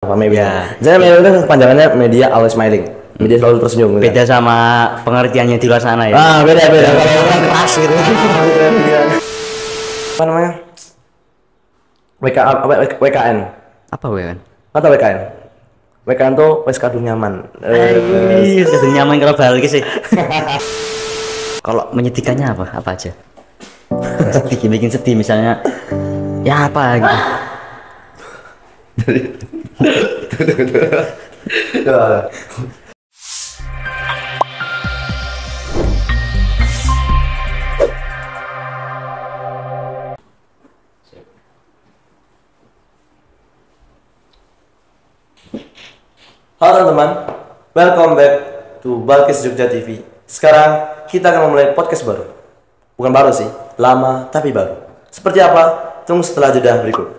Apa media? Ya. Saya media itu kepanjangannya media always smiling. Media selalu tersenyum. Beda sama pengertiannya di luar sana ya. Beda. Kalau orang keras gitu. Apa namanya? WKN. Apa wean? Kata WKN. WKN tuh wes kadung nyaman. Sudah nyaman kalau balik sih. Kalau menyedihkannya apa? Apa aja? Sedih, bikin sedih misalnya. Ya apa gitu. Halo teman-teman, welcome back to Balkis Jogja TV. Sekarang kita akan memulai podcast baru. Bukan baru sih, lama tapi baru. Seperti apa? Tunggu setelah jeda berikut.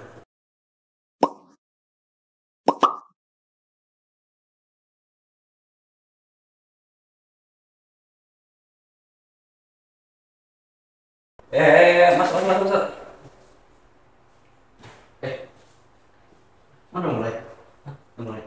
Mas. Mana mulai? Mulai.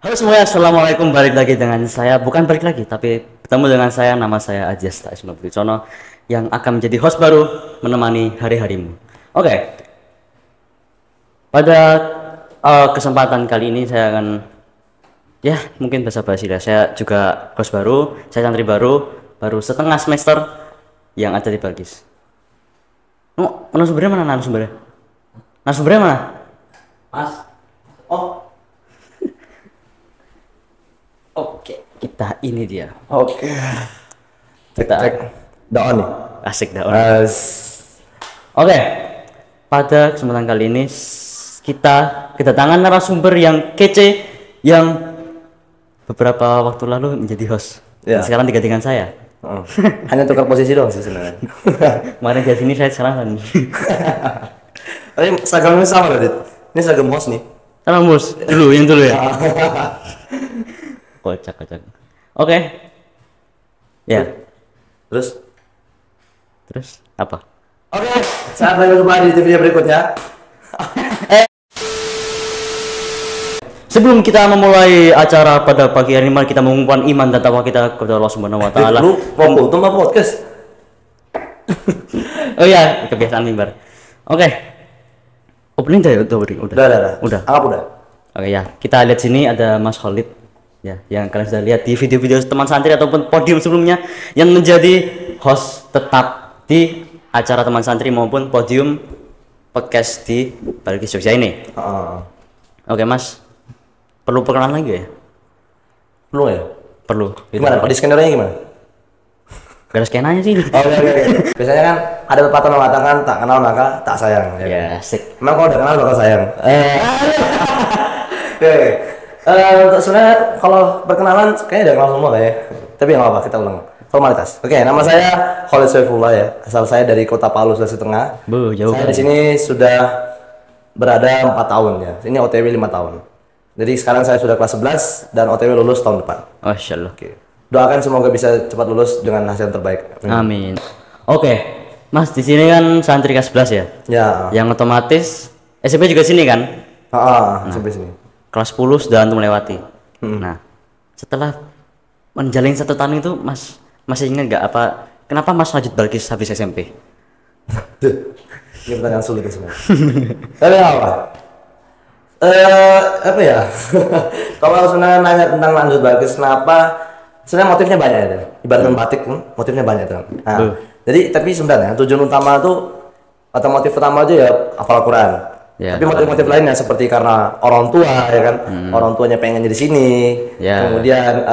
Halo semuanya, assalamualaikum. Balik lagi dengan saya, bukan balik lagi, tapi bertemu dengan saya. Nama saya Ajas Taisma Budicono yang akan menjadi host baru menemani hari-harimu. Oke. Pada kesempatan kali ini saya akan mungkin basa-basi lah. Saya juga host baru, saya santri baru setengah semester yang ada di Balkis. Narasumbernya mana narasumbernya? Narasumbernya mana? Mas. Oh. Oke, kita ini dia. Oke. Cek. Daun nih. Asik daun. Oke. Pada kesempatan kali ini kita kedatangan narasumber yang kece yang beberapa waktu lalu menjadi host. Ya. Dan sekarang digantikan saya. Hanya tukar posisi doang sih sebenarnya. Kemarin di sini saya sekarang. Tapi seragamnya sama loh, Dit. Ini seragam host nih. Salam bos. Yang dulu ya. Kocak. Oke. Ya. Terus apa? Oke, sampai jumpa di video berikutnya. Sebelum kita memulai acara pada pagi hari ini, mari kita mengumumkan iman dan takwa kita kepada Allah Subhanahu wa taala. Lu foto sama podcast. Oh iya, kebiasaan mimbar. Oke. Opening udah. Udah. Anggap udah. Oke ya, kita lihat sini ada Mas Khalid ya, yang kalian sudah lihat di video-video teman santri ataupun podium sebelumnya yang menjadi host tetap di acara teman santri maupun podium podcast di Balkis Jogja ini. Oke Mas, perlu perkenalan lagi ya? Perlu ya? Perlu. Gimana? Di skenernya gimana? Gak ada skenanya sih. Oke. Biasanya kan ada pepatah mengatakan tak kenal maka tak sayang. Ya, asik. Emang kalau udah kenal bakal sayang. Untuk sebenarnya kalau perkenalan kayaknya udah kenal semua lah ya. Tapi nggak apa, kita ulang. Formalitas. Oke, nama saya Khalid Saifullah ya. Asal saya dari Kota Palu, Sulawesi Tengah. Jauh. Saya di sini sudah berada 4 tahun ya. Ini OTW 5 tahun. Jadi sekarang saya sudah kelas 11 dan OTW lulus tahun depan. Masyaallah. Oke. Doakan semoga bisa cepat lulus dengan hasil terbaik. Amin. Oke. Mas, di sini kan santri kelas 11 ya? Ya. Yang otomatis SMP juga sini kan? Sampai sini. Kelas 10 sudah untuk melewati. Nah, setelah menjalin 1 tahun itu Mas masih ingat nggak kenapa Mas lanjut Balkis habis SMP? Ini pertanyaan sulit sebenarnya. Tapi apa? Apa ya? Kalau sebenarnya nanya tentang lanjut Balkis kenapa? Sebenarnya motifnya banyak ya. Ibarat batik pun motifnya banyak kan. Nah, jadi tapi sebenarnya tujuan utama tuh atau motif pertama aja ya hafal Quran. Ya, tapi motif-motif lainnya seperti karena orang tua ya kan, orang tuanya pengen di sini. Ya. Kemudian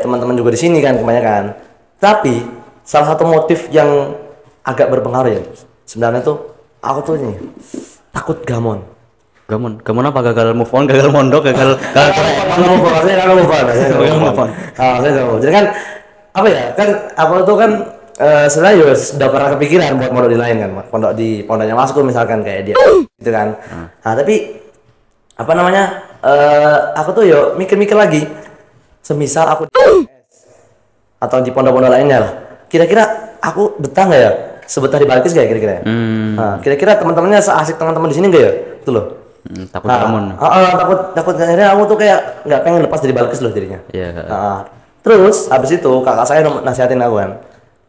teman-teman juga di sini kan kebanyakan. Tapi salah satu motif yang agak berpengaruh ya sebenarnya tuh aku tuh ini takut gamon apa? Gagal move on, gagal mondok, gagal move on. Jadi kan sebenarnya sudah pernah kepikiran buat mondok di lain kan, pondoknya Masku misalkan kayak dia gitu kan. Nah tapi aku tuh mikir-mikir lagi, semisal aku atau di pondok-pondok lainnya lah, kira-kira aku betah nggak ya sebetah di Balkis gak ya kira-kira? Nah, kira-kira teman-temannya seasik teman-teman di sini nggak ya? Itu loh. Takut kamu. Takut akhirnya aku tuh kayak nggak pengen lepas dari Balkis loh jadinya. Iya. Terus habis itu kakak saya nasihatin aku kan.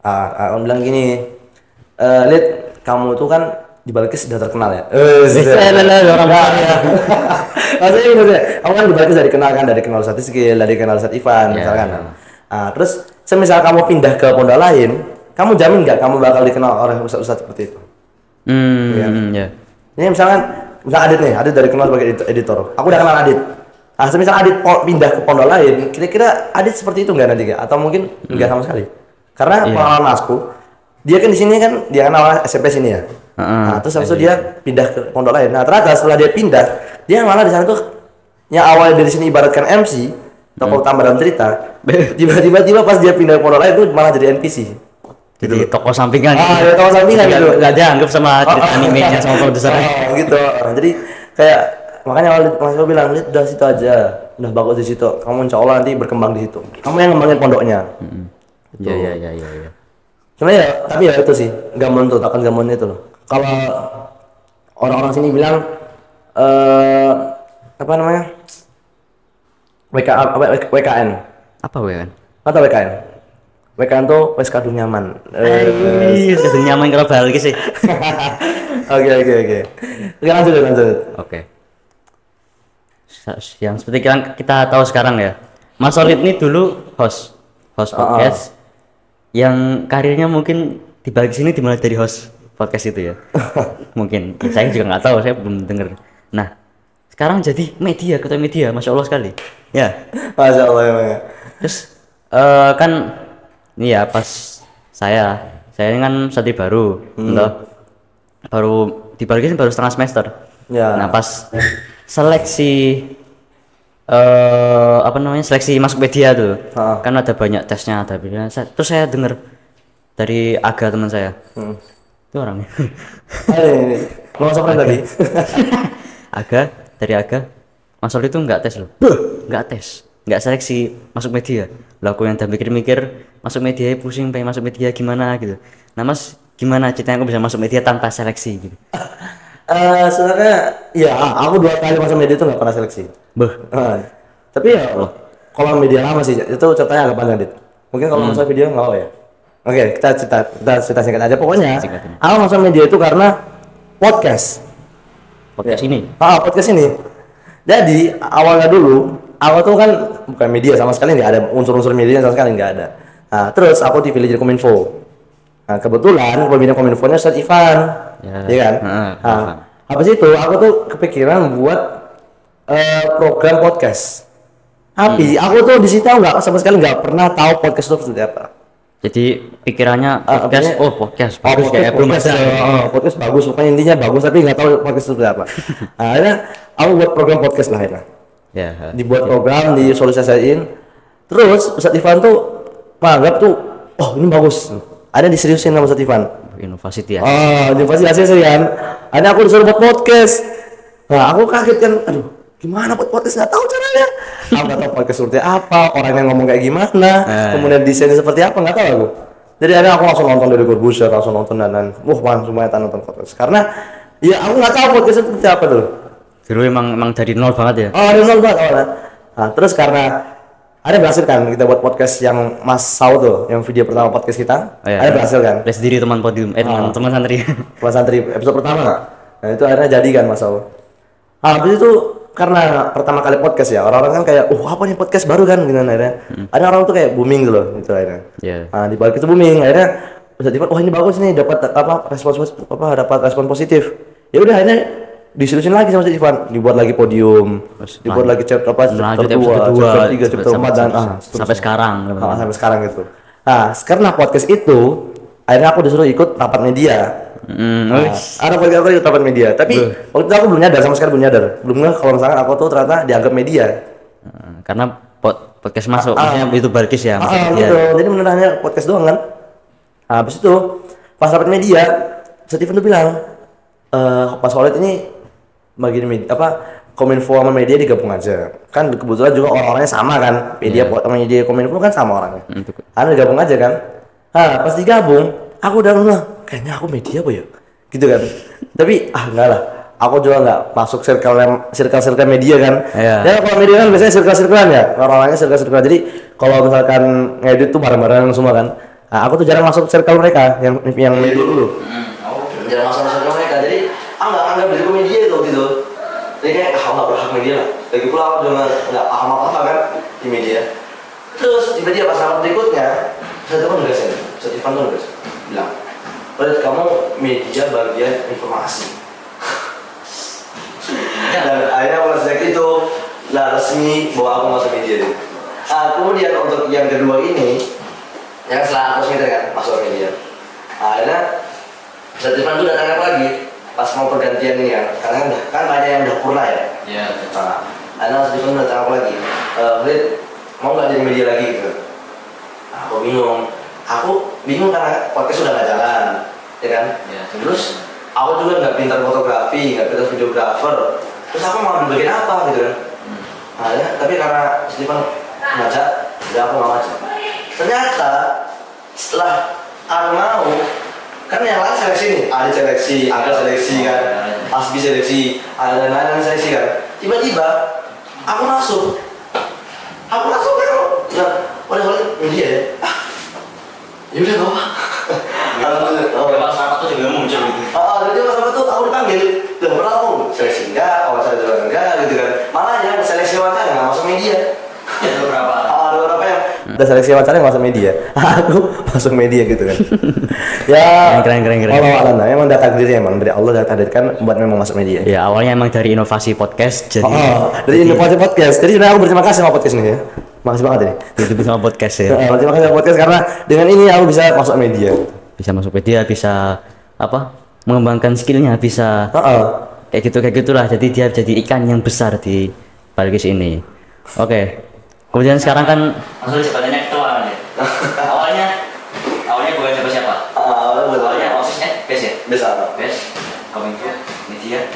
Aku bilang gini, Lid, kamu tuh kan di Balkis sudah terkenal ya. Orang besar ya. Maksudnya gini deh, aku kan di Balkis dari kenal kan, dari kenal Ustadz Rizky, dari kenal Ustadz Ivan, misalkan. Terus semisal kamu pindah ke pondok lain, kamu jamin nggak kamu bakal dikenal oleh ustadz seperti itu? Iya. Ini misal Adit nih, Adit dari kenal sebagai editor. Aku udah kenal Adit. Nah, semisal Adit pindah ke pondok lain, kira-kira Adit seperti itu nggak nanti nggak? Atau mungkin nggak sama sekali? Karena pengalaman masku, dia kan di sini kan dia kenal SMP sini ya. Nah, terus habis itu dia pindah ke pondok lain. Nah, ternyata setelah dia pindah, dia malah di sana tuh yang awalnya dari sini ibaratkan MC, tokoh utama dalam cerita, tiba-tiba pas dia pindah ke pondok lain tuh malah jadi NPC. Jadi tokoh sampingan. Ya tokoh sampingan gitu. Gak dianggap sama cerita animenya sama produsernya. Gitu. Jadi kayak makanya awal Mas Yo bilang, "Lid, udah situ aja. Udah bagus di situ. Kamu insya Allah nanti berkembang di situ. Kamu yang ngembangin pondoknya." Iya. Cuma ya, tapi ya itu sih, gamon tuh, takkan gamon itu loh. Kalau orang-orang sini bilang apa namanya? WKN. Apa WKN? Atau WKN? WKN tuh wes kadung nyaman. Kadung nyaman kalau balik sih. Oke. Lanjut. Oke. Yang seperti kita tahu sekarang ya, Mas Solid ini dulu host podcast yang karirnya mungkin di balik sini dimulai dari host podcast itu ya. Mungkin saya juga nggak tahu, saya belum dengar. Nah, sekarang jadi ketua media, masya Allah sekali. Ya. Masya Allah ya. Terus kan ini ya pas saya ini kan santri baru, baru di balik baru setengah semester. Ya. Nah pas seleksi seleksi masuk media tuh, kan ada banyak tesnya, terus saya dengar dari Aga teman saya, itu orangnya. Mau masuk lagi? Dari Aga, Mas Solid itu nggak tes loh, nggak seleksi masuk media. Lah aku yang udah mikir masuk media pusing, pengen masuk media gimana gitu. Nah Mas, gimana ceritanya aku bisa masuk media tanpa seleksi gitu? Sebenarnya ya aku 2 kali masuk media itu nggak pernah seleksi. Tapi ya kalau media lama sih itu ceritanya agak panjang dit. Mungkin kalau masuk video nggak ya. Oke, kita cerita singkat aja. Pokoknya aku masuk media itu karena podcast ini. Podcast ini. Jadi awalnya dulu aku tuh kan bukan media sama sekali, nggak ada unsur-unsur media sama sekali nggak ada. Nah terus aku dipilih jadi Kominfo. Nah kebetulan pembina Kominfo-nya Ustadz Ivan, ya kan? Habis itu aku tuh kepikiran buat program podcast. Tapi aku tuh di situ nggak sama sekali nggak pernah tahu podcast itu seperti apa. Jadi pikirannya podcast podcast bagus, pokoknya intinya bagus, tapi nggak tahu podcast itu seperti apa. Nah, akhirnya aku buat program podcast lah akhirnya. Dibuat program, disosialisasiin. Terus Ustadz Ivan tuh menganggap tuh, ini bagus. Ada diseriusin sama Ustadz Ivan. Inovasi dia. Inovasi sih kan. Akhirnya aku disuruh buat podcast. Nah, aku kaget kan. Aduh, gimana buat podcast, nggak tahu caranya. Aku nggak tahu podcast seperti apa, orang yang ngomong kayak gimana, kemudian desainnya seperti apa, nggak tahu aku. Jadi akhirnya aku langsung nonton dari Corbuzier, langsung nonton dan semuanya nonton podcast. Karena ya aku nggak tahu podcast itu seperti apa tuh. Dulu emang dari nol banget ya? Dari nol banget awalnya. Nah, terus karena ada berhasil kan kita buat podcast yang Mas Saud tuh, yang video pertama podcast kita. Ada berhasil kan? Les sendiri teman podium, teman santri. Teman santri episode pertama. Nah, itu akhirnya jadi kan Mas Saud. Habis itu karena pertama kali podcast ya, orang-orang kan kayak, apa nih podcast baru kan gitu akhirnya. Ada orang tuh kayak booming gitu loh, gitu akhirnya. Nah, di balik itu booming, akhirnya bisa tiba, ini bagus nih, dapat respon positif. Ya udah akhirnya diseriusin lagi sama Ivan, dibuat lagi podium, dibuat lagi chapter 2, chapter 3, chapter 4 dan sampai sekarang. Sampai sekarang gitu. Nah, karena podcast itu akhirnya aku disuruh ikut rapat media. Ada aku ikut rapat media, tapi waktu itu aku belum nyadar, sama sekali belum nyadar. Belum kalau misalkan aku tuh ternyata dianggap media. Karena podcast masuk, maksudnya itu Balkis ya. Gitu. Jadi benerannya podcast doang kan. Habis itu pas rapat media, Steven tuh bilang, Pak Solid ini bagian media, Kominfo sama media digabung aja. Kan kebetulan juga orang-orangnya sama kan. Media Kominfo kan sama orangnya. Karena digabung aja kan. Pas digabung, aku udah bilang, kayaknya aku media apa ya? Gitu kan. Tapi enggak lah. Aku juga nggak masuk circle media kan. Iya. Ya kalau media kan biasanya circle-circlean ya. Orang-orangnya circle-circlean. Jadi kalau misalkan ngedit tuh bareng-bareng semua kan. Nah, aku tuh jarang masuk circle mereka yang media dulu. Jarang masuk circle mereka. Jadi nggak anggap diriku media itu gitu. Jadi kayak nggak berhak media lah. Lagi pula aku juga nggak paham apa kan di media. Terus tiba-tiba pas rapat berikutnya, saya tuh nulis ini, Stefan tuh nulis bilang, "Berarti kamu media bagian informasi." Dan akhirnya mulai sejak itu lah resmi bahwa aku masuk media. Kemudian untuk yang kedua ini, yang setelah aku semester kan masuk media. Akhirnya Stefan tuh datang lagi pas mau pergantian ini kan, karena kan banyak yang udah purna ya. Iya. Akhirnya Stefan datang lagi, Fred mau nggak jadi media lagi gitu. Aku bingung karena podcast sudah nggak jalan, ya kan? Ya. Terus aku juga nggak pintar fotografi, nggak pintar videografer. Terus aku mau ambil bagian apa gitu kan? Ya, tapi karena Stefan ngajak, jadi aku nggak ngajak. Ternyata setelah aku mau, kan yang lain seleksi nih, ada seleksi kan, Asbi seleksi, ada dan lain-lain seleksi kan. Tiba-tiba aku masuk kan, oleh media ya. Ya udah nggak apa. Alhamdulillah. Pas rapat tuh juga muncul gitu. Jadi pas rapat tuh aku dipanggil. Udah pernah aku seleksi enggak, wawancara juga enggak gitu kan. Malah yang seleksi wawancara nggak masuk media. Ya beberapa. Ada beberapa yang udah seleksi wawancara nggak masuk media. Aku masuk media gitu kan. Ya. Keren. Allah emang udah takdirnya emang dari Allah udah takdirkan buat memang masuk media. Ya awalnya emang dari inovasi podcast jadi. Dari inovasi podcast. Jadi sebenarnya aku berterima kasih sama podcast ini ya. Makasih banget ini. Itu sama podcast ya. Terima kasih sama podcast karena dengan ini aku bisa masuk media. Bisa masuk media, bisa apa? Mengembangkan skillnya, bisa kayak gitulah. Jadi dia jadi ikan yang besar di balik ini. Oke. Kemudian sekarang kan langsung jabatannya ketua kan ya. awalnya bukan siapa-siapa. Awalnya OSIS BES ya. BES. Kominfo, media.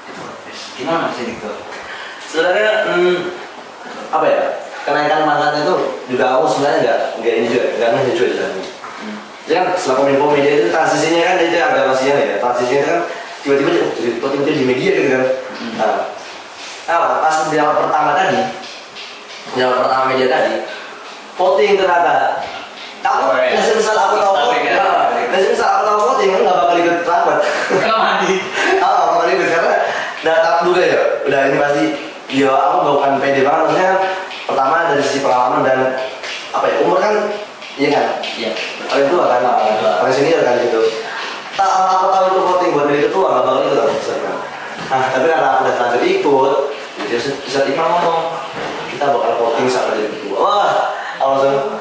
Itu BES. Gimana sih itu? Sebenarnya apa ya? Kenaikan pangkatnya itu juga aku sebenarnya nggak ini juga nggak ngejujur juga. Jadi kan setelah Kominfo media itu transisinya kan itu agak masihnya ya. Transisinya kan tiba-tiba di media gitu kan. Pas di awal pertama media tadi, voting ternyata. Kamu misal aku tahu voting nggak bakal ikut rapat. Kalau mandi. Bakal ikut karena udah tak duga ya. Udah ini pasti. Ya aku bukan pede banget maksudnya. Pertama dari sisi pengalaman dan apa ya umur kan iya kan paling tua kan paling senior kan gitu aku tahu itu voting buat dari ketua nggak bakal itu kan tapi karena aku udah terlanjur ikut jadi bisa ngomong kita bakal voting sampai jadi ketua wah aku langsung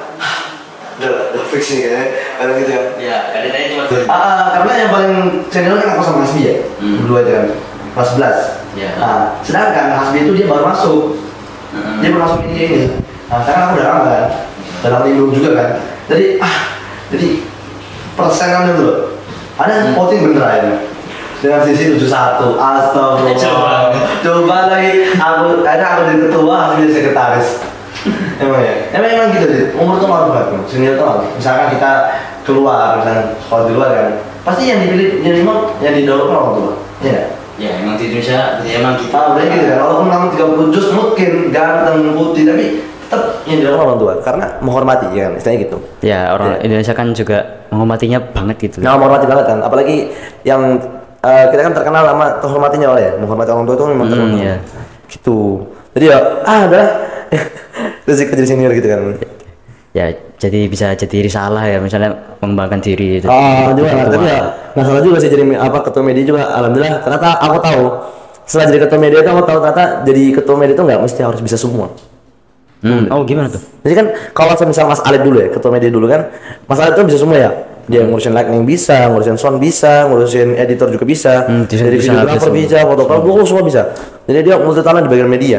udah fix nih kayaknya karena gitu kan Ya tadi cuma karena yang paling senior kan aku sama Hasbi ya berdua aja kan kelas 11 sedangkan Hasbi itu dia baru masuk. Dia baru masuk media ini. Sekarang aku udah lama kan, dalam minggu juga kan. Jadi persenan dulu. Ada voting beneran dengan sisi 71. Astagfirullah. Coba lagi aku jadi ketua, aku jadi sekretaris. Emang gitu sih. Umur tuh malu banget, senior tuh malu. Misalkan kita keluar, misalkan sekolah di luar kan, pasti yang dipilih, yang didorong orang tua. Iya. Ya emang di Indonesia emang gitu. Udah gitu kan, walaupun kamu 30 juz mungkin ganteng putih tapi tetap yang dilakukan orang tua karena menghormati ya kan, istilahnya gitu. Ya orang Indonesia kan juga menghormatinya banget gitu. Nah, menghormati banget kan, apalagi yang kita kan terkenal sama menghormatinya lah ya, menghormati orang tua itu memang terkenal. Iya. Gitu. Jadi ya udah rezeki jadi senior gitu kan. Ya jadi bisa jadi risalah ya misalnya mengembangkan diri itu. Juga tapi ya nggak salah juga sih jadi ketua media juga alhamdulillah ternyata aku tahu setelah jadi ketua media itu aku tahu ternyata jadi ketua media itu nggak mesti harus bisa semua. Oh gimana tuh? Jadi kan kalau misal Mas Alif dulu ya ketua media dulu kan Mas Alif itu bisa semua ya. Dia ngurusin lightning bisa, ngurusin sound bisa, ngurusin editor juga bisa, jadi videographer bisa, fotografer semua bisa. Jadi dia multi talent di bagian media.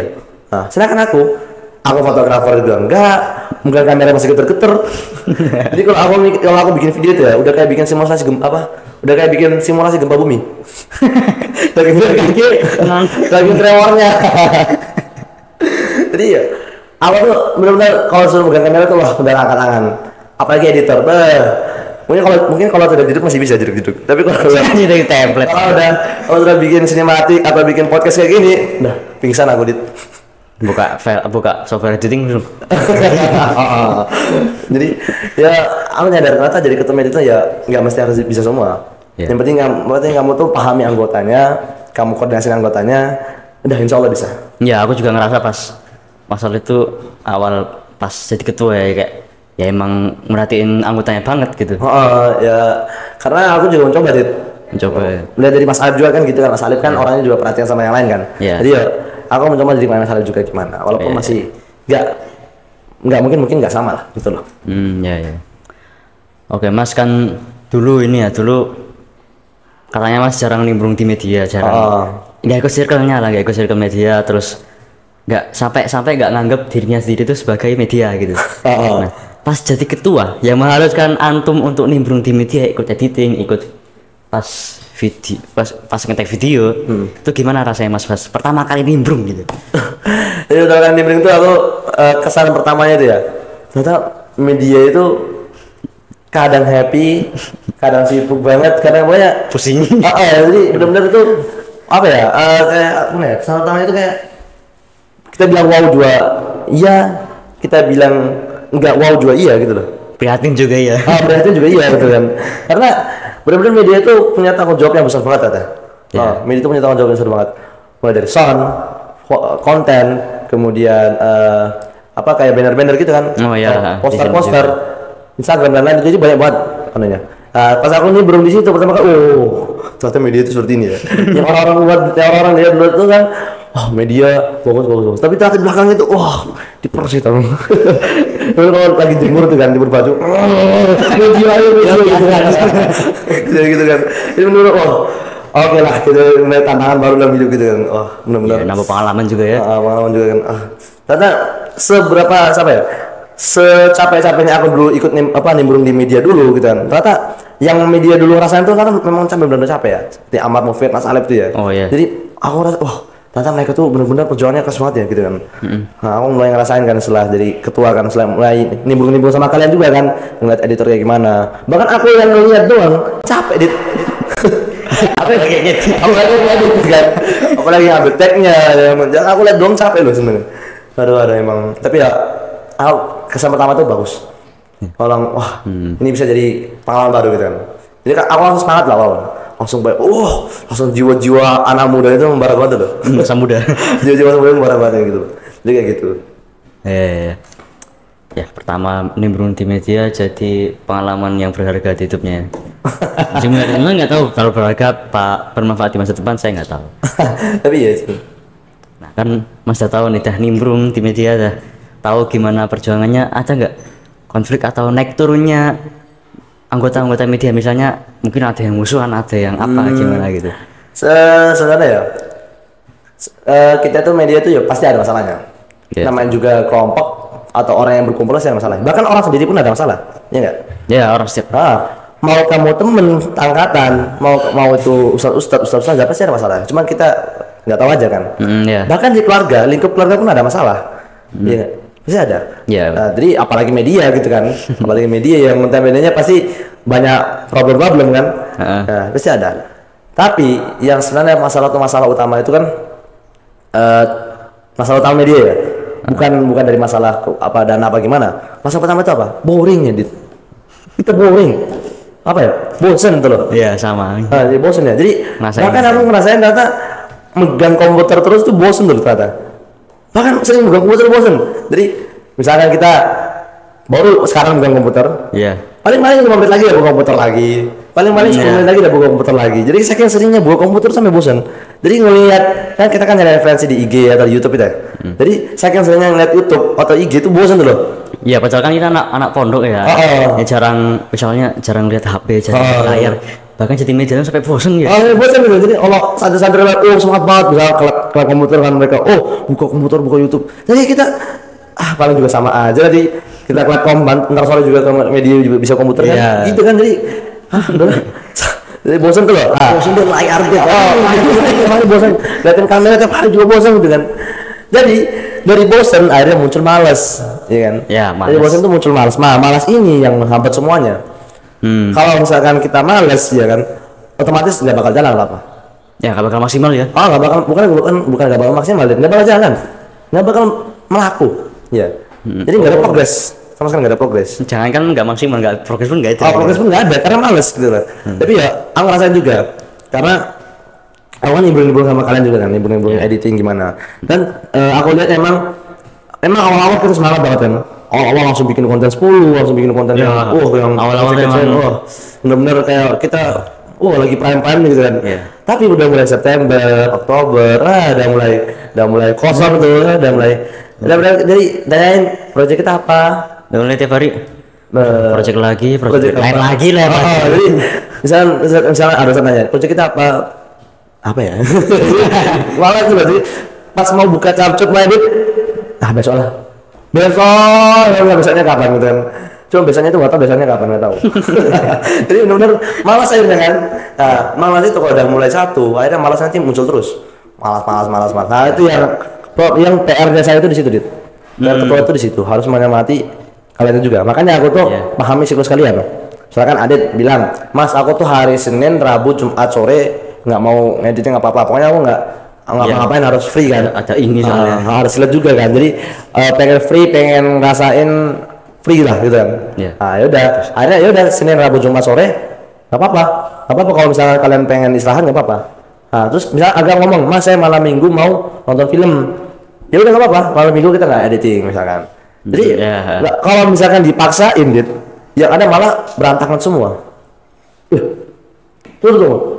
Nah, sedangkan aku fotografer juga enggak, mungkin kamera masih geter-geter. Jadi kalau aku bikin video itu ya udah kayak bikin simulasi gempa bumi. lagi tremornya. Jadi ya aku tuh benar-benar kalau suruh pegang kamera tuh wah udah angkat tangan. apalagi editor. Mungkin kalau tidak jeduk masih bisa jeduk. Tapi kalau Jadi template. kalau udah bikin sinematik atau bikin podcast kayak gini, udah pingsan aku dit. Buka software editing belum? Jadi ya aku nyadar ternyata jadi ketua media itu ya nggak mesti harus bisa semua. Yeah. Yang penting kamu tuh pahami anggotanya, kamu koordinasi anggotanya, udah insya Allah bisa. Ya aku juga ngerasa pas masalah itu awal pas jadi ketua ya kayak ya emang merhatiin anggotanya banget gitu. Ya karena aku juga mencoba dit. Lihat dari Mas Alif juga kan gitu kan, Mas Alif kan orangnya juga perhatian sama yang lain kan. Jadi ya aku mencoba jadi Mas Alif juga gimana, walaupun masih nggak mungkin nggak sama lah gitu loh. Ya. Oke Mas, kan dulu katanya Mas jarang nimbrung di media, nggak ikut circle-nya lah, nggak ikut circle media, terus nggak sampai nggak nganggap dirinya sendiri itu sebagai media gitu. Nah, pas jadi ketua yang mengharuskan antum untuk nimbrung di media, ikut editing, ikut pas ngetek video, itu gimana rasanya Mas pas pertama kali nimbrung gitu? Jadi pertama kali nimbrung itu aku kesan pertamanya itu ya, ternyata media itu kadang happy, kadang sibuk banget, kadang banyak pusing. Jadi benar-benar itu apa ya? Kayak apa ya? Kesan pertamanya itu kayak kita bilang wow juga iya, kita bilang enggak wow juga iya gitu loh. Prihatin juga ya. Prihatin juga iya gitu kan. Karena benar-benar media itu punya tanggung jawab yang besar banget ada. Media itu punya tanggung jawab yang besar banget. Mulai dari sound, konten, kemudian apa kayak banner-banner gitu kan. Poster-poster, Instagram dan lain, jadi banyak banget anehnya. Pas aku nih belum di situ pertama kali, ternyata media itu seperti ini ya. Yang orang-orang lihat dulu itu kan, media bagus. Tapi ternyata di belakang itu, diperes itu. Kalau lagi jemur tuh kan, jemur baju, media gitu kan. Jadi menurut oke lah, kita mulai tantangan baru dalam hidup gitu kan. Benar-benar. Nambah pengalaman juga ya. Pengalaman juga kan. Ternyata secapek-capeknya aku dulu ikut nimbrung di media dulu gitu kan. Ternyata yang media dulu rasain tuh kan memang benar-benar capek ya. Seperti Amar Mufid, Mas Alif tuh ya. Jadi aku rasa ternyata mereka tuh benar-benar perjuangannya keras banget ya gitu kan. Nah, aku mulai ngerasain kan setelah jadi ketua kan, setelah mulai nimbrung sama kalian juga kan, ngeliat editor kayak gimana. Bahkan aku yang ngeliat doang capek dit. Aku lagi ngambil tag-nya, aku lihat doang capek loh sebenarnya. Ada emang. Tapi ya kesan pertama tuh bagus. Kalau ini bisa jadi pengalaman baru gitu kan. Jadi aku langsung semangat lah awal. Langsung baik, langsung jiwa-jiwa anak muda itu membara banget loh. Masa muda. Jiwa-jiwa muda membara banget gitu. Jadi kayak gitu. Ya pertama nimbrung di media jadi pengalaman yang berharga di hidupnya. Sebenarnya nggak tahu kalau berharga bermanfaat di masa depan, saya nggak tahu. Tapi ya itu. Nah kan Mas udah tahu nih, dah nimbrung di media, dah tahu gimana perjuangannya. Ada nggak konflik atau naik turunnya anggota-anggota media, misalnya mungkin ada yang musuhan, ada yang apa, gimana gitu? Sebenarnya ya kita tuh media tuh ya pasti ada masalahnya. Namanya juga kelompok atau orang yang berkumpul sih ada masalah. Bahkan orang sendiri pun ada masalah, ya nggak? Ya orang setiap. Mau kamu temen angkatan, mau itu ustadz pasti ada masalah. Cuman kita nggak tahu aja kan. Bahkan di keluarga, lingkup keluarga pun ada masalah. Iya. Pasti ada. Jadi apalagi media gitu kan. Apalagi media yang medianya pasti banyak problem kan. Pasti ada. Tapi yang sebenarnya masalah utama itu kan masalah utama media ya. Bukan dari masalah dana apa gimana. Masalah pertama itu apa? Boring ya, Dit. Kita boring. Apa ya? Bosen tuh loh. Iya, sama. Bosen ya. Jadi bahkan aku ngerasain ternyata megang komputer terus tuh bosen tuh ternyata. Bahkan sering megang komputer bosen. Jadi misalkan kita baru sekarang megang komputer, paling 5 menit lagi ya buka komputer lagi, paling 10 menit lagi udah buka komputer lagi. Jadi saking seringnya buka komputer sampai bosen. Jadi ngelihat kan kita kan nyari referensi di IG atau di YouTube itu ya. Jadi saking seringnya ngeliat YouTube atau IG itu bosen tuh loh. Iya, padahal kan kita anak pondok ya. Ya jarang lihat HP, jarang lihat layar. Bahkan jadi media sampai bosen ya. Bosen gitu. Jadi santri-santri semangat banget bisa ke komputer kan mereka. Buka komputer, buka YouTube. Jadi kita paling juga sama aja. Jadi kita kelak ntar sore juga ke media juga bisa komputer kan. Gitu kan jadi jadi bosen tuh loh. Bosen tuh layar gitu. Bosen. Liatin kamera tiap hari juga bosen gitu kan. Jadi dari bosen akhirnya muncul malas, ya kan? Ya, malas. Dari bosen tuh muncul malas. Nah, malas ini yang menghambat semuanya. Kalau misalkan kita malas, ya kan, otomatis nggak bakal jalan apa. Ya, nggak bakal maksimal ya. Oh, nggak bakal, bukan nggak bakal maksimal, nggak bakal jalan, nggak bakal melaku, ya. Jadi nggak ada progres, sama sekali nggak ada progres. Jangan kan nggak maksimal, nggak progres pun nggak itu. Oh, progres pun nggak ada karena males gitu lah. Tapi ya, aku ngerasain juga karena aku kan nimbrung sama kalian juga kan, nimbrung editing gimana. Dan aku lihat emang awal-awal kita semangat banget kan. Awal-awal langsung bikin konten 10, langsung bikin konten yang awal-awal memang bener-bener kayak kita lagi prime gitu kan. Tapi udah mulai September, Oktober, udah mulai kosong tuh, udah mulai jadi tanyain proyek kita apa? Udah mulai tiap hari. Project lain apa? lagi lah. Jadi misalnya ada yang nanya, proyek kita apa ya? Malah tuh berarti pas mau buka capcut edit, besok lah. Besoknya kapan gitu kan? Cuma biasanya tuh nggak tahu nggak tahu. Jadi benar-benar malas akhirnya kan. Nah, malas itu kalau udah mulai satu, akhirnya malas nanti muncul terus. Malas. Nah, itu yang PR-nya saya itu di situ, Dit. PR ketua itu di situ, harus menyemangati kalian itu juga. Makanya aku tuh pahami siklus kalian. Misalkan Adit bilang, "Mas, aku tuh hari Senin, Rabu, Jumat sore nggak mau ngediting apa-apa. Pokoknya aku nggak ngapain harus free kan." Ada ini soalnya. Harus lihat juga kan. Jadi pengen free, pengen ngerasain free lah gitu kan. Nah, yaudah. Akhirnya yaudah Senin, Rabu, Jumat sore nggak apa-apa. Kalau misalnya kalian pengen istirahat nggak apa-apa. Nah, terus misalnya agak ngomong, "Mas, saya malam minggu mau nonton film." Ya udah nggak apa-apa. Malam minggu kita nggak editing misalkan. Jadi kalau misalkan dipaksain, Dit, yang ada malah berantakan semua. Tunggu.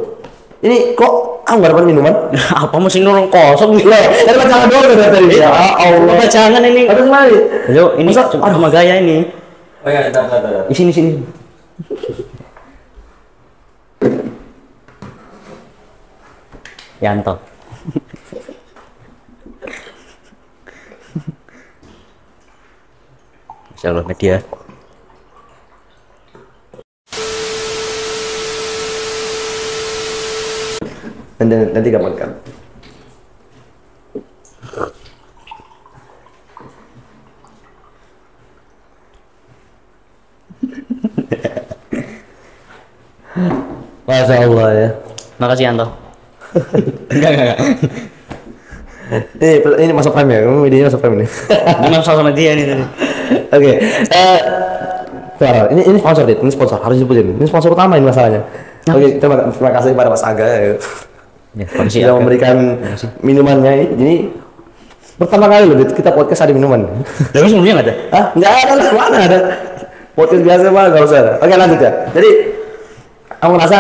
Ini kok aku nggak dapat minuman? Apa mesin orang kosong nih? Tadi jangan doang tadi. Ya Allah. Jangan ini. Aduh mari. Ayo ini cuma gaya ini. Oh ya, bentar. Di sini. Yanto. Masya Allah media. Nanti gampang kan. Masya Allah ya. Makasih Yanto. Enggak. Ini masuk frame ya, kamu videonya masuk frame ini. Ini sama dia nih tadi. Oke, ini sponsor, Dit. Ini sponsor harus disebutin. Ini sponsor utama ini masalahnya. Oke, terima kasih kepada Mas Aga ya, sudah memberikan minumannya. Ini pertama kali loh, Dit, kita podcast ada minuman. Tapi sebelumnya nggak ada? Nggak ada lah, mana ada. Podcast biasa mah nggak usah ada. Oke, lanjut ya. Jadi aku merasa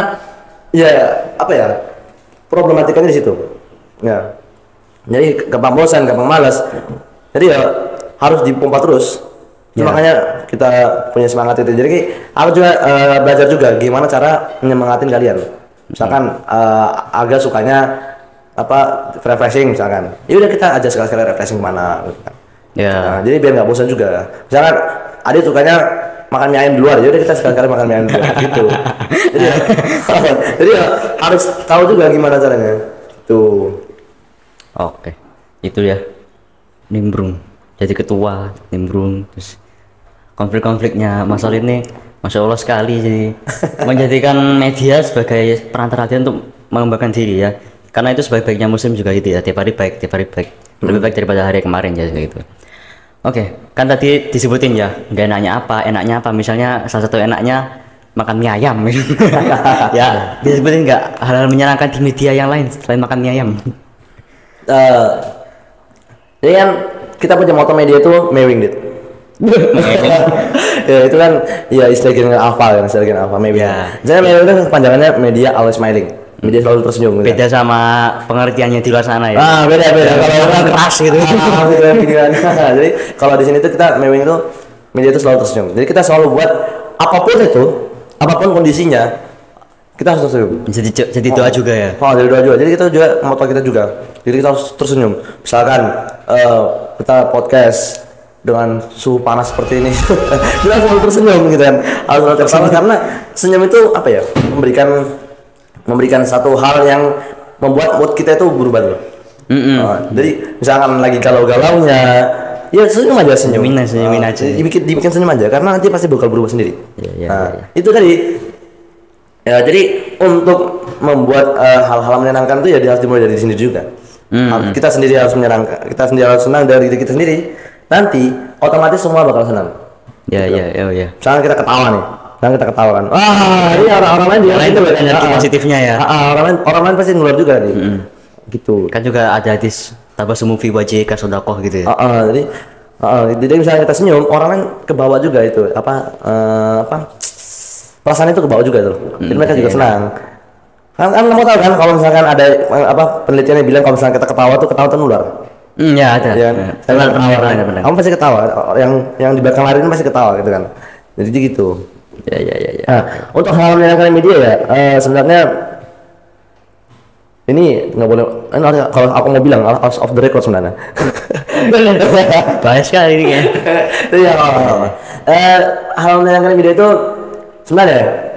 problematikanya di situ. Ya. Jadi gampang bosan, gampang malas. Jadi ya harus dipompa terus. Makanya kita punya semangat itu. Jadi aku juga belajar juga gimana cara menyemangatin kalian. Misalkan agak sukanya refreshing misalkan. Ya udah kita aja sekali-sekali refreshing kemana gitu kan. Nah, jadi biar nggak bosan juga. Misalkan Adit sukanya makan mie ayam di luar, ya udah kita sekali-kali makan mie ayam di luar gitu. Jadi harus tahu juga gimana caranya. Tuh. Oke, itu ya nimbrung jadi ketua nimbrung, terus konflik-konfliknya masalah ini Masya Allah sekali, jadi menjadikan media sebagai perantara dia untuk mengembangkan diri ya, karena itu sebaik-baiknya muslim juga itu ya, tiap hari baik lebih baik daripada hari kemarin ya gitu. Oke, kan tadi disebutin ya nggak enaknya apa misalnya salah satu enaknya makan mie ayam ya, disebutin nggak hal-hal menyenangkan di media yang lain selain makan mie ayam? Jadi kan kita punya moto media itu mewing, Dit. Ya itu kan ya istilah Gen Alpha mewing. Misalnya mewing itu kepanjangannya media always smiling. Media selalu tersenyum gitu. Beda sama pengertiannya di luar sana ya. Beda. Kalau orang keras gitu. Jadi kalau di sini tuh kita mewing itu media itu selalu tersenyum. Jadi kita selalu buat apapun kondisinya kita harus tersenyum. Jadi doa juga ya. Jadi doa juga. Jadi kita juga moto kita juga. Jadi kita harus tersenyum. Misalkan kita podcast dengan suhu panas seperti ini, kita harus selalu tersenyum gitu kan. Harus selalu tertawa karena senyum itu memberikan satu hal yang membuat mood kita itu berubah loh. Jadi misalkan lagi galau-galaunya, ya senyum aja, Senyumin aja. Dibikin senyum aja, karena nanti pasti bakal berubah sendiri. Iya. Itu tadi. Ya, jadi untuk membuat hal-hal menyenangkan itu ya harus dimulai dari sini juga. Kita sendiri harus menyenangkan, kita sendiri harus senang dari diri kita sendiri. Nanti otomatis semua bakal senang. Iya. Misalkan kita ketawa nih, kita ketawa kan. Wah, ini orang lain juga itu energi positifnya ya. Orang lain pasti nular juga nih. Gitu. Kan juga ada hadis tabassum fi wajhika sedekah gitu ya. Jadi misalnya kita senyum, orang lain kebawa juga itu perasaan itu kebawa juga tuh. Jadi mereka juga senang. Kan kamu tahu kan kalau misalkan ada penelitiannya bilang kalau misalkan kita ketawa tuh nular. Ya ada. Ya, benar. Kamu pasti ketawa. Yang di belakang lari pasti ketawa gitu kan. Jadi gitu. Ya. Nah, untuk hal menyenangkan media ya, sebenarnya ini nggak boleh. Kalau aku mau bilang out of the record sebenarnya. Bahas sekali ini ya. Iya. Hal menyenangkan media itu sebenarnya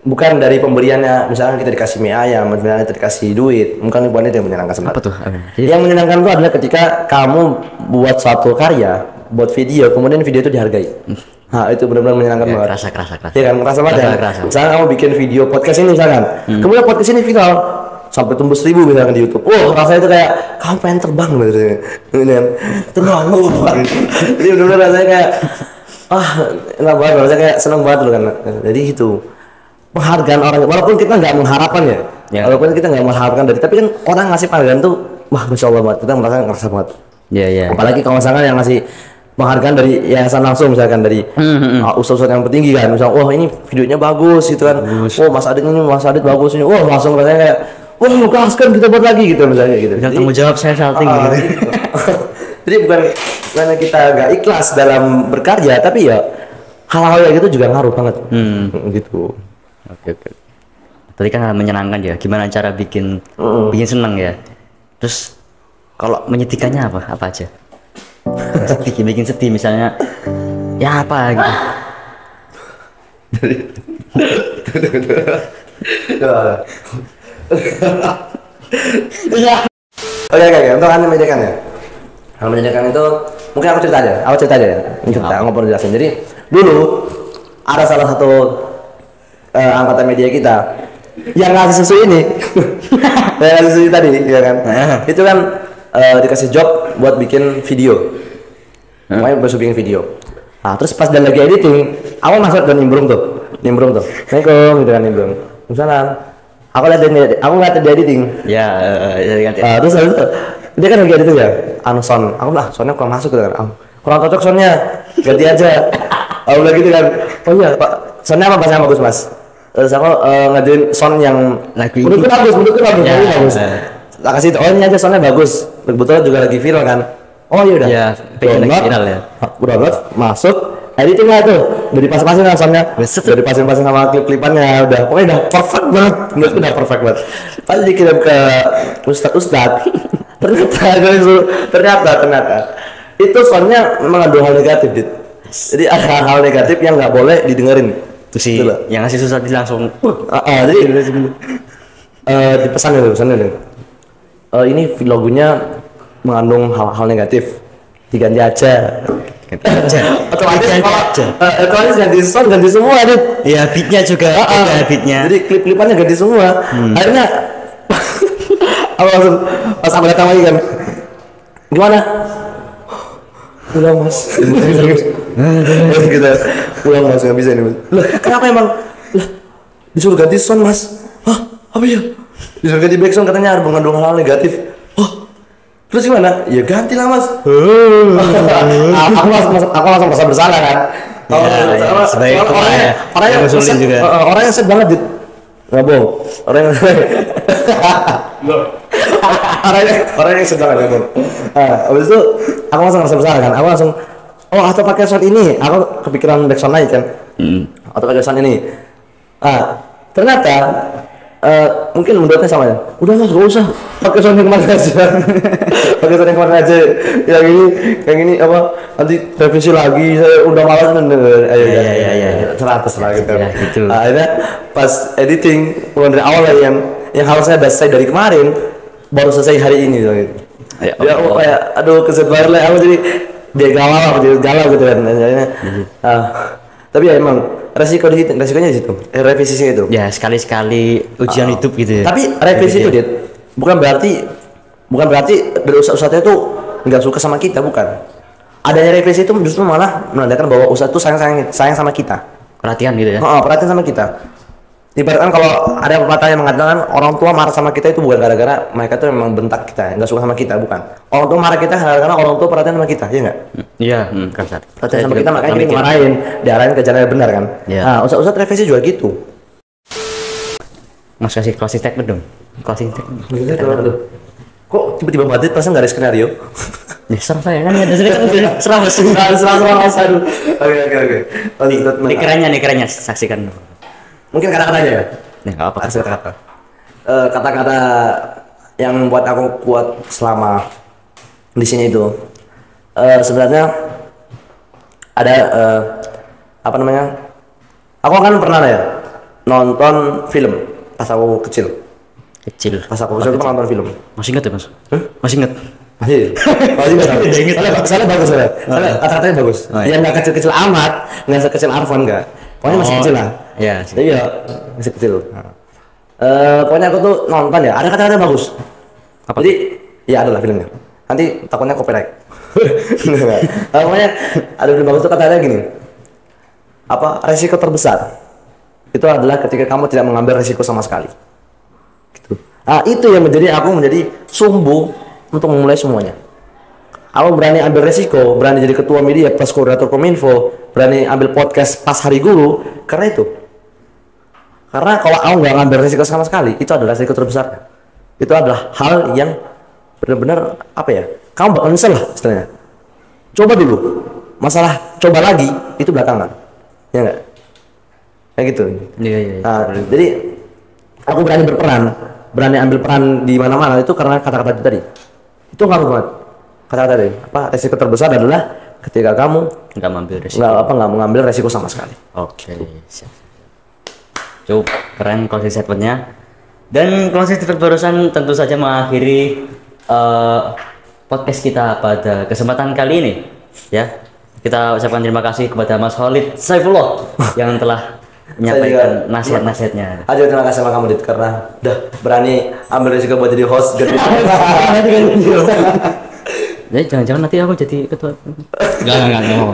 bukan dari pemberiannya, misalnya kita dikasih mie ayam, misalnya kita dikasih duit, bukan itu yang menyenangkan sebenarnya. Apa tuh? Yang menyenangkan itu adalah ketika kamu buat suatu karya, buat video, kemudian video itu dihargai. Nah, itu benar-benar menyenangkan banget. Kerasa. Iya kan, merasa banget ya. Misalnya kamu bikin video podcast ini misalkan, kemudian podcast ini viral sampai tembus 1000 misalkan di YouTube. Rasanya itu kayak kamu pengen terbang gitu. Terbang. Jadi benar-benar rasanya kayak enak banget, rasanya kayak seneng banget loh kan. Jadi itu penghargaan orang, walaupun kita nggak mengharapkan ya. Walaupun kita nggak mengharapkan tapi kan orang ngasih penghargaan tuh, wah masya Allah banget, kita ngerasa banget. Iya. Apalagi kalau misalkan yang ngasih penghargaan dari yayasan langsung, misalkan dari ustaz-ustaz yang petinggi kan, misalnya ini videonya bagus gitu kan, Mas Adit bagus ini, langsung rasanya kayak gaskan kita buat lagi gitu misalnya gitu. Tanggung jawab saya salting gitu. Jadi bukan karena kita nggak ikhlas dalam berkarya, tapi ya hal-hal kayak gitu juga ngaruh banget. Gitu. Oke. Tadi kan menyenangkan ya. Gimana cara bikin senang ya? Terus kalau menyedihkannya apa aja? bikin sedih misalnya. Ya apa gitu? Oke. Untuk hal menyedihkan ya. Hal menyedihkan itu mungkin aku cerita aja ya. Aku perlu jelasin. Jadi dulu ada salah satu anggota media kita yang ngasih susu ini. Yang ngasih susu tadi, ya kan? Itu kan dikasih job buat bikin video. Makanya besok bikin video. Nah, terus pas dia lagi editing, aku masuk dan nimbrung tuh. Assalamualaikum gitu kan, nimbrung. Misalnya aku lihat dia editing. Ya, terus habis itu dia kan lagi editing ya. Sound. Aku lah, soundnya kurang masuk gitu kan. Kurang cocok soundnya. Ganti aja. Aku bilang gitu kan. Oh iya, Pak. Soundnya apa bahasa bagus, Mas? Terus aku ngajuin sound yang menurutku bagus. Tak kasih ini aja soundnya bagus. Kebetulan juga lagi viral kan. Oh iya udah. Ya, pengen lagi viral ya. Download, masuk, editing lah tuh. Udah dipasang-pasang kan soundnya. Udah dipasang-pasang sama klip-klipannya. Pokoknya udah perfect banget. Menurutku udah perfect banget. Pas dikirim ke Ustadz. ternyata itu soundnya mengandung hal negatif, Dit. Jadi ada hal negatif yang nggak boleh didengerin. Itu sih yang ngasih susah langsung. Jadi dipesan dulu. Ini logonya mengandung hal-hal negatif. Diganti aja. Otomatis ganti sound, ganti semua, Dit. Iya, beatnya juga. Beatnya. Jadi klip-klipannya ganti semua. Akhirnya aku langsung pas aku datang lagi kan, gimana? Pulang Mas. Gitu. Pulang Mas, nggak bisa ini. Lah, kenapa emang? Lah, disuruh ganti sound Mas. Apa ya? Disuruh ganti background katanya ada mengandung hal negatif. Terus gimana? Ya ganti lah Mas. Aku langsung merasa bersalah kan. Orang yang sedih banget, Dit. Nggak bohong. Orang yang sedang ada pun. Habis itu aku langsung merasa bersalah kan. Aku langsung atau pakai sound ini. Aku kepikiran backsound lain kan. Atau pakai sound ini. Ternyata mungkin menurutnya sama ya. Udah Mas, gak usah pakai sound yang kemarin aja. Pakai sound yang kemarin aja. Yang ini apa? Nanti revisi lagi. Saya udah malas Iya. 100 lah gitu. Ya, gitu. Akhirnya pas editing mulai dari awal lah yang harusnya udah selesai dari kemarin baru selesai hari ini gitu. Ya Dia Allah. kayak aduh keset banget lah aku jadi dia galau gitu kan. Tapi ya emang resikonya di situ. Revisi itu. Ya sekali-sekali ujian hidup gitu ya. Tapi revisi itu dia bukan berarti dari ustadz itu nggak suka sama kita, bukan. Adanya revisi itu justru malah menandakan bahwa ustadz itu sayang sama kita. Perhatian gitu ya. Perhatian sama kita. Ibaratkan kalau ada pepatah yang mengatakan orang tua marah sama kita itu bukan gara-gara mereka tuh memang bentak kita, nggak suka sama kita, bukan. Orang tua marah kita karena orang tua perhatian sama kita, ya nggak? Iya, kan Sat. Perhatian sama kita makanya kita dimarahin, diarahin ke jalan yang benar kan. Iya. Nah, ustadz revisi juga gitu. Mas kasih closing statement dong. Closing statement. Aduh. Kok tiba-tiba badut pasang nggak ada skenario? Ya serah saya kan ada sering serah Mas. Mas, aduh. Oke. Ini kerennya saksikan. Mungkin kata-katanya ya. Nih, nggak apa-apa. Kasih kata-kata. Kata-kata yang membuat aku kuat selama di sini itu sebenarnya ada apa namanya? Aku kan pernah ya nonton film pas aku kecil. Pas aku kecil tuh nonton film. Masih ingat ya, Mas? Masih ingat? Masih soalnya bagus soalnya kata-katanya bagus. Oh, iya. Ya nggak kecil-kecil amat, nggak sekecil Arfan nggak. Pokoknya masih kecil lah. Iya. Jadi ya masih kecil. Pokoknya aku tuh nonton ya, ada kata-kata bagus. Apa? Jadi ya ada lah filmnya. Nanti takutnya copyright. Pokoknya ada film bagus tuh kata-kata gini. Apa resiko terbesar itu adalah ketika kamu tidak mengambil resiko sama sekali. Gitu. Nah, itu yang aku menjadi sumbu untuk memulai semuanya. Aku berani ambil resiko, berani jadi ketua media pas koordinator Kominfo, berani ambil podcast pas Hari Guru, karena itu. Karena kalau aku nggak ngambil resiko sama sekali, itu adalah resiko terbesar. Itu adalah hal yang benar-benar apa ya? Kamu bakal nyesel lah istilahnya. Coba dulu, masalah coba lagi itu belakangan, ya nggak? Kayak gitu. Iya. Nah, jadi aku berani berperan, berani ambil peran di mana-mana itu karena kata-kata itu tadi. Itu ngaruh banget. Kata-kata tadi. Apa resiko terbesar adalah ketika kamu Nggak mengambil resiko. nggak mengambil resiko sama sekali. Oke. Siap. Cukup keren closing statementnya. Dan closing statement barusan tentu saja mengakhiri podcast kita pada kesempatan kali ini. Ya, kita ucapkan terima kasih kepada Mas Khalid Saifullah yang telah menyampaikan nasihat-nasihatnya. Aja terima kasih sama kamu Dit karena udah berani ambil resiko buat jadi host. Jadi jangan-jangan nanti aku jadi ketua. Enggak mau.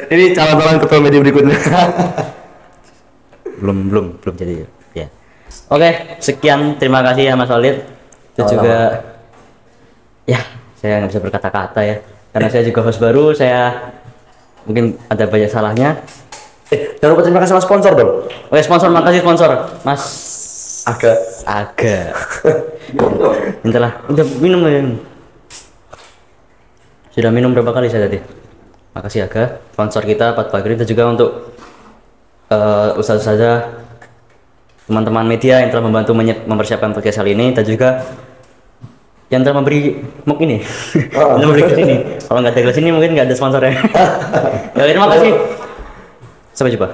Ini calon-calon ketua media berikutnya. belum jadi ya. Oke, sekian, terima kasih ya Mas Khalid. Itu juga ya, saya nggak bisa berkata-kata ya karena saya juga host baru, saya mungkin ada banyak salahnya. Jangan lupa terima kasih sama sponsor dong. Oke, sponsor, makasih sponsor Mas Aga. Entahlah, udah minum ya. Sudah minum berapa kali saya tadi? Makasih Aga, sponsor kita Pak Bagri, dan juga untuk ustaz-ustazah, teman-teman media yang telah membantu mempersiapkan podcast kali ini, dan juga yang telah memberi muk ini. Memberi ke sini. Kalau nggak ada gelas ini mungkin nggak ada sponsornya. Ya, terima kasih. Sampai jumpa.